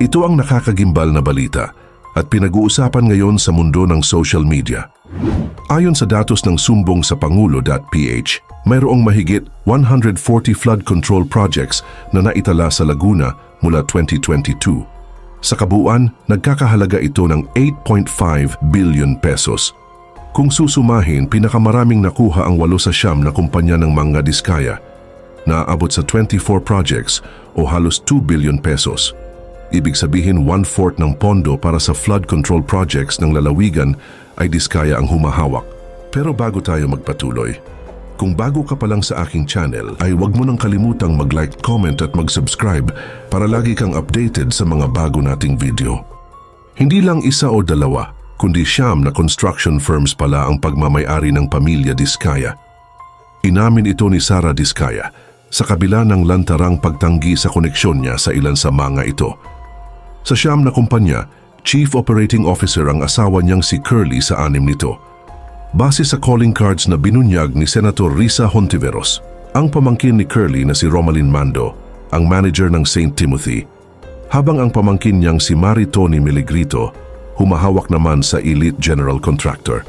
Ito ang nakakagimbal na balita at pinag-uusapan ngayon sa mundo ng social media. Ayon sa datos ng sumbong sa pangulo.ph, mayroong mahigit 140 flood control projects na naitala sa Laguna mula 2022. Sa kabuuan, nagkakahalaga ito ng 8.5 billion pesos. Kung susumahin, pinakamaraming nakuha ang 8 sa 9 na kumpanya ng mga diskaya, na aabot sa 24 projects o halos 2 billion pesos. Ibig sabihin 1/4 ng pondo para sa flood control projects ng lalawigan ay diskaya ang humahawak. Pero bago tayo magpatuloy, kung bago ka pa lang sa aking channel ay huwag mo nang kalimutang mag-like, comment at mag-subscribe para lagi kang updated sa mga bago nating video. Hindi lang isa o dalawa, kundi 9 na construction firms pala ang pagmamay-ari ng pamilya Diskaya. Inamin ito ni Sara Diskaya sa kabila ng lantarang pagtanggi sa koneksyon niya sa ilan sa mga ito. Sa 9 na kumpanya, Chief Operating Officer ang asawa niyang si Curly sa 6 nito. Base sa calling cards na binunyag ni Senator Risa Hontiveros, ang pamangkin ni Curly na si Romalyn Mando, ang manager ng St. Timothy, habang ang pamangkin niyang si Mari Tony Miligrito, humahawak naman sa Elite General Contractor.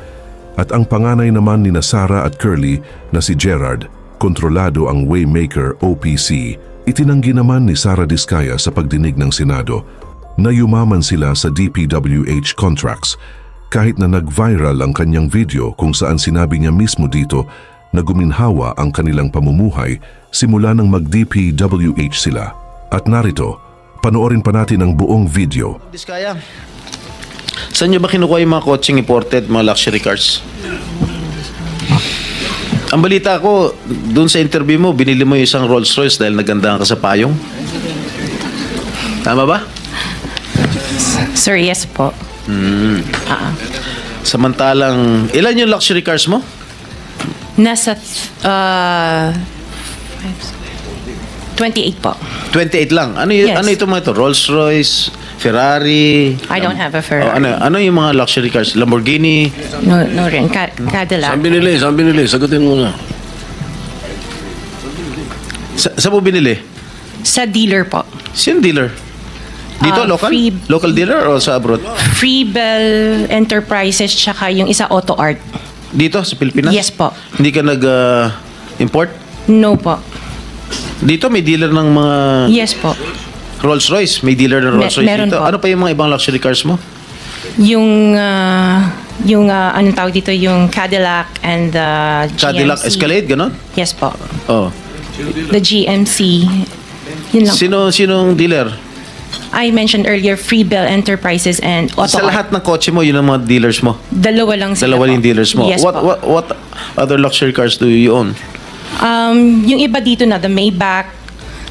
At ang panganay naman ni Sara at Curly na si Gerard, kontrolado ang Waymaker OPC, itinanggi naman ni Sara Diskaya sa pagdinig ng Senado na yumaman sila sa DPWH contracts kahit na nag-viral ang kanyang video kung saan sinabi niya mismo dito na guminhawa ang kanilang pamumuhay simula nang mag-DPWH sila. At narito, panoorin pa natin ang buong video. Diskaya, saan niyo ba kinukuha yung mga coaching imported, mga luxury cars? Ang balita ko, dun sa interview mo, binili mo yung isang Rolls Royce dahil nagandahan ka sa payong. Tama ba? Sir, yes po. Samantalang, ilan yung luxury cars mo? Nasa 28 po. 28 lang. Ano, Yes. ano ito mga ito? Rolls Royce, Ferrari? I don't have a Ferrari. Ano yung mga luxury cars? Lamborghini? No rin. Cadillac. Saan binili? Sagutin mo na. Saan mo binili? Sa dealer po. Sino dealer? Dito, local? Local dealer o sa abroad? Freebell Enterprises tsaka yung isa Auto Art. Dito, sa Pilipinas? Yes po. Hindi ka nag-import? No po. Dito may dealer ng mga Yes po. Rolls Royce. May dealer ng Rolls Royce meron dito. po. Ano pa yung mga ibang luxury cars mo? Yung anong tawag dito, yung Cadillac and the GMC. Cadillac Escalade, gano'n? Yes po. Oh. The GMC. Yun lang. Sinong dealer? I mentioned earlier Freebell Enterprises and Auto Sa Art. lahat ng kotse mo, yun ang mga dealers mo? Dalawa lang sila Dalawa po. yung dealers mo? Yes po. What other luxury cars do you own? Yung iba dito na, the Maybach.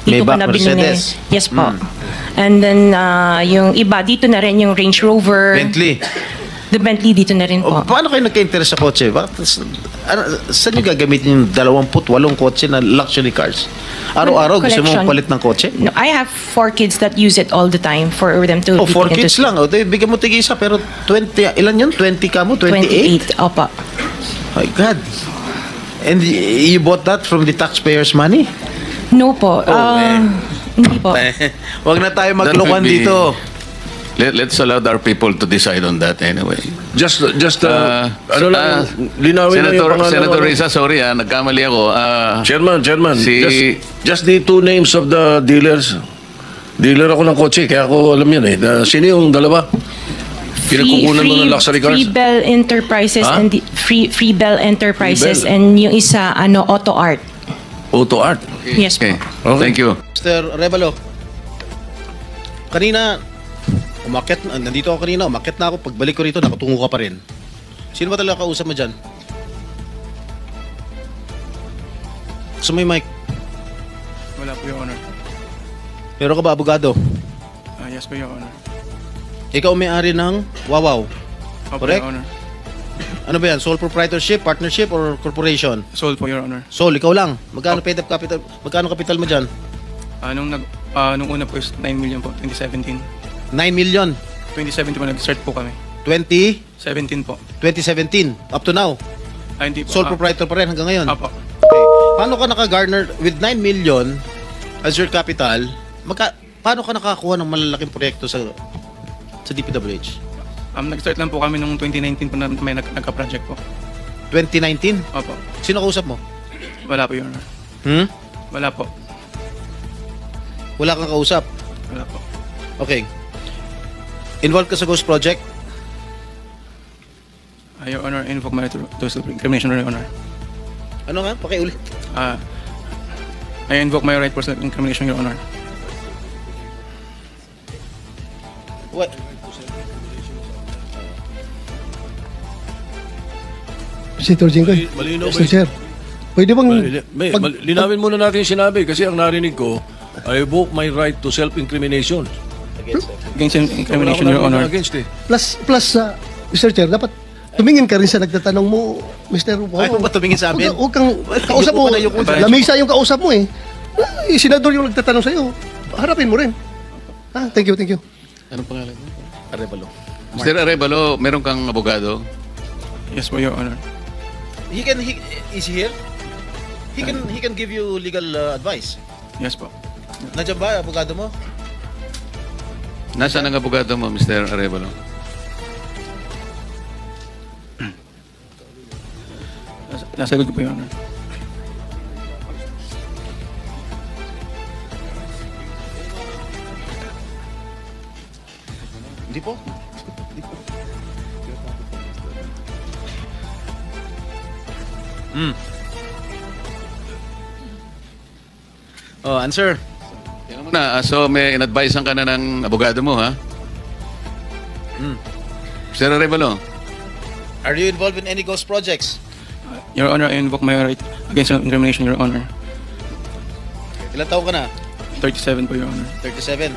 Dito Maybach, ko na binili. Mercedes. Yes po. And then, yung iba, dito na rin yung Range Rover. Bentley. The Bentley dito na rin po. Paano kayo nagka-interest sa kotse? Saan nyo gagamitin yung 28 kotse na luxury cars? Araw-araw gusto mo Collection. palit ng kotse? No, I have 4 kids that use it all the time for them to... 4 kids lang. Bigyan mo tig-isa pero 20, ilan yun? 20 ka mo? 28? 28, opo. My God. And you bought that from the taxpayers' money? No po. Hindi po. Wag na tayo maglokohan That would be- dito. Let's allow our people to decide on that anyway. ano lang, linawin Senator, Senator Risa, sorry nagkamali ako. Chairman, Si- just the 2 names of the dealers. Dealer ako ng kotse, kaya ako alam yan eh. Sino yung dalawa? Pinagkukunan mo ng luxury cars? Freebell Enterprises Ha? and Freebell Enterprises Freebell. and yung isa, Auto Art. Auto Art. Yes po. Okay, thank you. Mr. Revalo, kanina, nandito ako kanina, umakyat na ako, pagbalik ko rito, nakatungo ka pa rin. Sino ba talaga kausap mo dyan? Gusto mo yung mic? Wala po, Your Honor. Pero ka ba abogado? Yes po, Your Honor. Ikaw may-ari ng Wawaw. Opo, Correct? Your Honor. Ano ba yan? Sole proprietorship, partnership, or corporation? Sold po, Your Honor. Sole, ikaw lang. Magkano paid up capital? Magkano capital mo dyan? Nung una po is 9 million po, 2017. 9 million. 2017 po, nag-start po kami. 2017. 17 po. Up to now. Hindi po. Sole proprietor pa rin hanggang ngayon. Apo. Okay. Paano ka naka-garner with 9 million as your capital? paano ka nakakuha ng malalaking proyekto sa DPWH? Nag-start lang po kami noong 2019 po na may nagka-project po. 2019? Opo. Sino kausap mo? Wala po, Your Honor. Wala po. Wala kang kausap? Wala po. Okay. Involved ka sa Ghost Project? Your Honor, I invoke my right to self-incrimination, Your Honor. Ano nga? Pakiulit. I invoke my right for self-incrimination, Your Honor. What? Senator Jinggoy, Malinaw ba Mr. Chair, pwede bang... Linawin muna natin yung sinabi kasi ang narinig ko, I invoke my right to self-incrimination. Against self-incrimination, Your Honor. Against eh. Plus, Mr. Chair, dapat tumingin ka rin sa nagtatanong mo, Mr. Ayaw ba tumingin sa amin? Huwag kang kausap mo. Ayoko na, Lamisa yung kausap mo eh. Senador yung nagtatanong sa'yo. Harapin mo rin. Thank you, thank you. Anong pangalan mo? Arevalo. Mr. Arevalo, meron kang abogado? Yes po, Your Honor. Is he here? He can give you legal advice. Yes po. Nandiyan ba, abogado mo? Nasaan ang abogado mo, Mr. Arevalo? Nasa good ko po, Your Honor. Hindi po. Oh, answer. Tingnan mo na, so may in-advisean ka na ng abogado mo, ha? Mr. Arevalo, Are you involved in any ghost projects? Your Honor, I invoke my right against self-incrimination, Your Honor. Ilan taon ka na? 37 po, Your Honor. 37.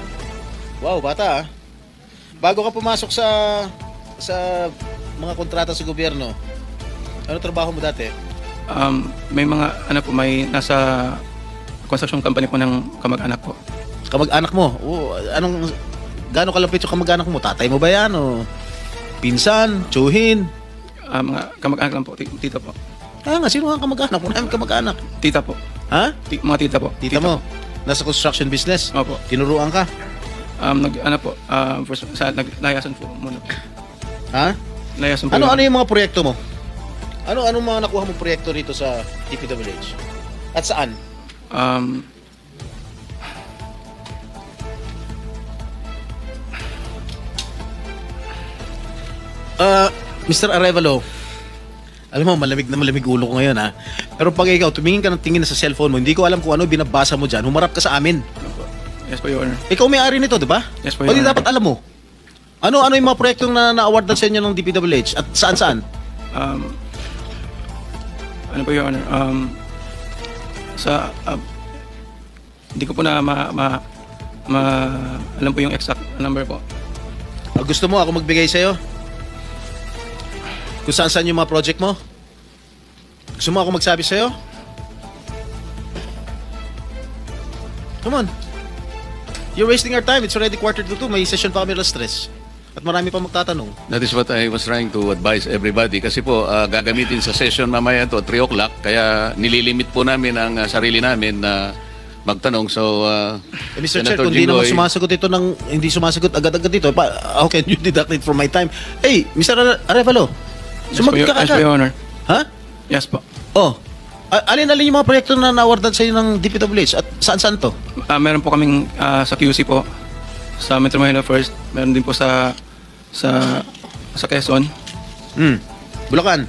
Wow, bata ah. Bago ka pumasok sa mga kontrata sa gobyerno, ano trabaho mo dati? May mga, may nasa construction company po ng kamag-anak po. Kamag-anak mo? Gaano kalapit yung kamag-anak mo? Tatay mo ba yan? O pinsan? Tsuhin? Mga kamag-anak lang po, tita po. Sino nga kamag-anak? Wala namin kamag-anak. Tita po. Ha? Mga tita po. Tita mo? Nasa construction business? Opo. Tinuruan ka? First, layasan po muna. Ha? Layasan po. Ano yung mga proyekto mo? Ano mga nakuha mong proyekto rito sa DPWH? At saan? Mr. Arevalo, alam mo, malamig na malamig ulo ko ngayon ha. Pero pag ikaw, tumingin ka ng tingin na sa cellphone mo, hindi ko alam kung ano binabasa mo dyan, humarap ka sa amin. Yes po, Your Honor. Ikaw may-ari nito, di ba? Yes po, O Your di Honor. dapat alam mo. Ano yung mga proyektong na-awardan sa inyo ng DPWH? At saan-saan? Ano po, Your Honor? Hindi ko po na alam po yung exact number po. Gusto mo ako magbigay sa'yo? Kung saan-saan yung mga project mo? Gusto mo ako magsabi sa'yo? Come on. You're wasting our time. It's already 1:45. May session pa kami alas 3. At marami pa magtatanong. that is what I was trying to advise everybody. Kasi po, gagamitin sa session mamaya to 3 o'clock. Kaya nililimit po namin ang sarili namin na magtanong. So, Mr. Chair, Senator kung hindi naman Jinggoy, sumasagot ito hindi sumasagot agad-agad dito, how can you deduct it from my time? Hey, Mr. Arevalo, sumagot ka Yes po, agad. Your Honor. Ha? Yes po. Oh, alin-alin yung mga proyekto na na-awardan sa'yo ng DPWH at saan-saan to? Meron po kaming sa QC po, sa Metro Manila First. Meron din po sa Quezon. Bulacan.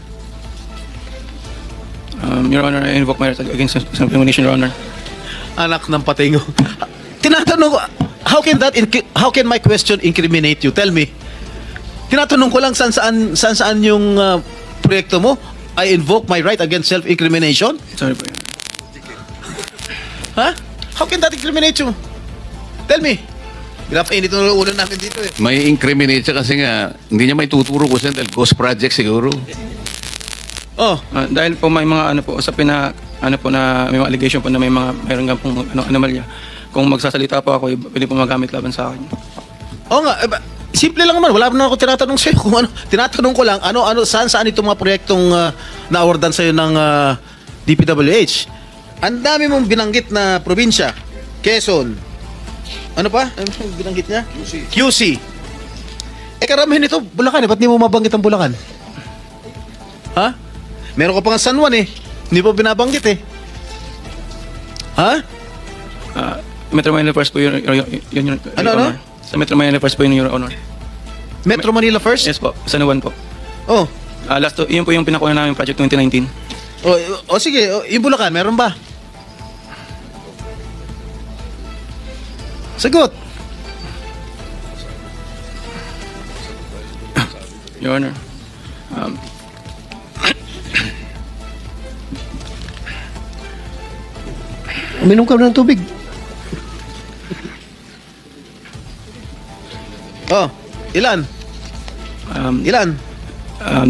Your Honor, I invoke my right against self-incrimination, Your Honor. Anak ng patingo. Tinatanong ko, how can my question incriminate you? Tell me. Tinatanong ko lang saan yung proyekto mo? I invoke my right against self-incrimination? Sorry po, Your Honor. Ha? How can that incriminate you? Tell me. Pinapainit ng ulo namin dito eh. may incriminate siya kasi nga, hindi niya may tuturo kung saan dahil ghost project siguro. Oh, Dahil po may mga usapin na may mga allegation po na mayroon nga pong anomalya. Kung magsasalita po ako, pwede po magamit laban sa akin. oo nga. Simple lang naman. Wala na ako tinatanong sa'yo kung ano. Tinatanong ko lang, saan itong mga proyektong na-awardan sa'yo ng DPWH. Ang dami mong binanggit na probinsya. Quezon, Ano pa? Ano yung binanggit niya? QC. Karamihan ito, Bulacan eh. Ba't di mo mabanggit ang Bulacan? Ha? Meron ka pa nga San Juan eh. Hindi pa binabanggit eh. Ha? Metro Manila First po yun, Your Ano? Honor. Sa Metro Manila First po yun, Your Honor. Metro Manila first? Yes po, San Juan po. Oh. Yun po yung pinakuha namin project 2019. Sige. Yung Bulacan, meron ba? Sagot. Your Honor. Uminom ka ng tubig. Ilan? Ilan?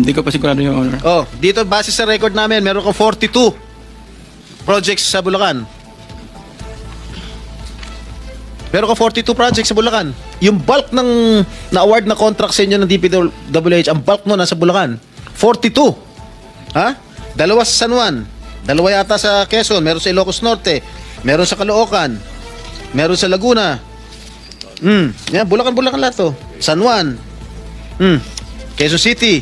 Di ko pa sigurado, Your Honor. Dito base sa record namin, meron kang 42 projects sa Bulacan. Meron kang 42 projects sa Bulacan. Yung bulk ng na-award na contract sa inyo ng DPWH, ang bulk mo nasa Bulacan. 42. Ha? 2 sa San Juan. 2 yata sa Quezon. Meron sa Ilocos Norte. Meron sa Caloocan. Meron sa Laguna. Yan, Bulacan lahat to. San Juan. Quezon City.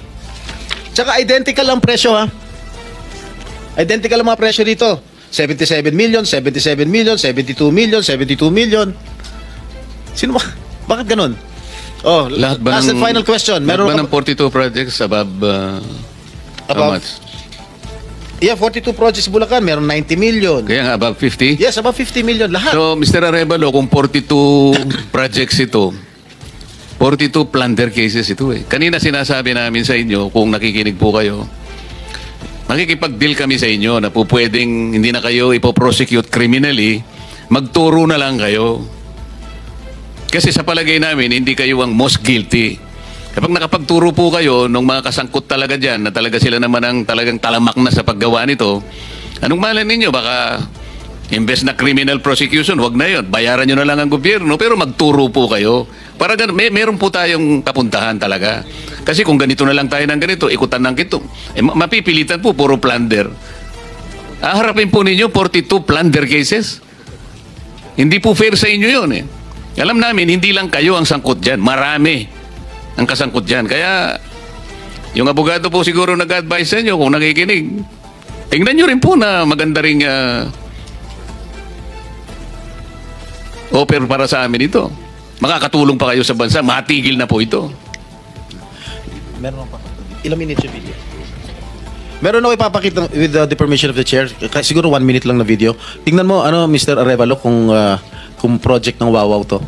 Tsaka identical ang presyo, ha? Identical ang mga presyo dito. 77 million, 77 million, 72 million, 72 million. Sino ba? Bakit ganun? Lahat ba last and final question. Lahat Meron ba ng 42 projects above how Above? much? Yeah, 42 projects sa Bulacan, meron 90 million. Kaya nga, above 50? Yes, above 50 million lahat. So, Mr. Arevalo, kung 42 projects ito, 42 plunder cases ito eh. Kanina sinasabi namin sa inyo, kung nakikinig po kayo, makikipag-deal kami sa inyo na po pwedeng hindi na kayo ipoprosecute criminally, magturo na lang kayo. Kasi sa palagay namin, hindi kayo ang most guilty. Kapag nakapagturo po kayo nung mga kasangkot talaga dyan, na talaga sila naman ang talagang talamak na sa paggawa nito, anong malay ninyo? Baka imbes na criminal prosecution, wag na yun. Bayaran nyo na lang ang gobyerno, pero magturo po kayo. Para meron po tayong papuntahan talaga. Kasi kung ganito na lang tayo ng ganito, ikutan ng kito, mapipilitan po, puro plunder. Harapin po ninyo 42 plunder cases. Hindi po fair sa inyo yun eh. Alam namin, hindi lang kayo ang sangkot dyan. Marami ang kasangkot dyan. Kaya, yung abogado po siguro nag-advise sa inyo kung nakikinig. Tingnan nyo rin po na maganda rin offer para sa amin ito. Makakatulong pa kayo sa bansa. Matigil na po ito. Meron pa. Ilang minutes yung video? Meron ako ipapakita with the permission of the chair. Siguro 1 minute lang na video. Tingnan mo, Mr. Arevalo, kung project ng Wawaw to.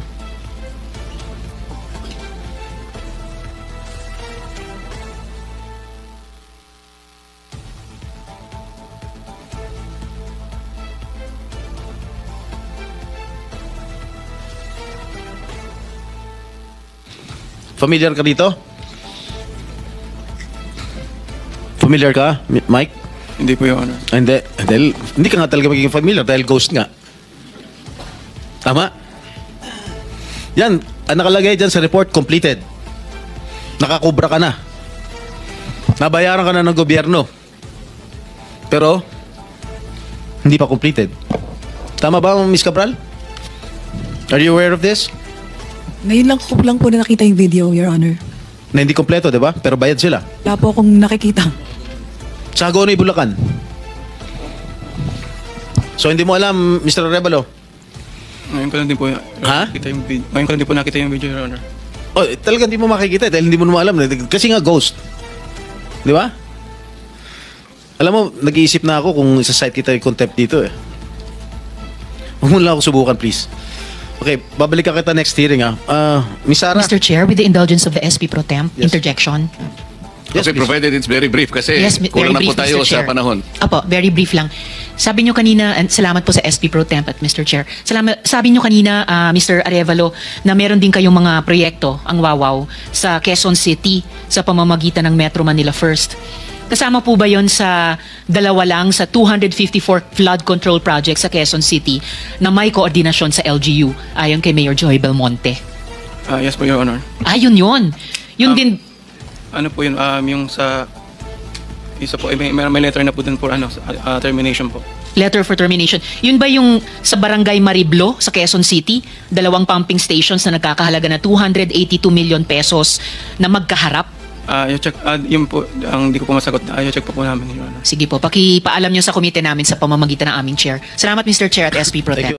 Familiar ka dito? Familiar ka, Mike? Hindi po, Your Honor. Hindi. Hindi ka nga talaga magiging familiar dahil ghost nga. Tama? Yan, ang nakalagay dyan sa report, completed. Nakakubra ka na. Nabayaran ka na ng gobyerno. Pero, hindi pa completed. Tama ba, Miss Cabral? Are you aware of this? Ngayon lang po na nakita yung video, Your Honor. Na hindi kompleto, di ba? Pero bayad sila. Wala po akong nakikita. Sa Hagonoy, Bulacan. So, hindi mo alam, Mr. Arevalo? Ngayon ko lang din po, Ha? Ngayon ko lang din po nakita yung video, Your Honor. Talagang hindi mo makikita dahil hindi mo naman alam. Kasi nga ghost. Di ba? Alam mo, nag-iisip na ako kung isa-cite kita yung contempt dito eh. Huwag mo lang ako subukan, please. Okay, babalik ka kita next hearing Miss Sarah? Mr. Chair, with the indulgence of the SP Pro Temp, Yes. interjection. Yes, Okay, please. provided it's very brief kasi Yes, kulang very na po brief, tayo Mr. sa Chair. panahon. Apo, very brief lang. Sabi nyo kanina, and salamat po sa SP Pro Temp at Mr. Chair. Sabi nyo kanina, Mr. Arevalo, na meron din kayong mga proyekto, ang Wawaw, sa Quezon City sa pamamagitan ng Metro Manila First. Kasama po ba yon sa dalawa lang sa 254 flood control projects sa Quezon City na may koordinasyon sa LGU ayon kay Mayor Joy Belmonte? Yes po, Your Honor. Yun yun. Yun din. Ano po yun, yung sa isa po, may letter na po dun for termination po. Letter for termination. Yun ba yung sa Barangay Mariblo sa Quezon City? 2 pumping stations na nagkakahalaga na 282 million pesos na magkaharap? I-check, yun po, ang di ko po masagot. I-check po namin, Your Honor. Sige po, pakipaalam nyo sa komite namin sa pamamagitan ng aming chair. Salamat Mr. Chair at SP Pro Tem.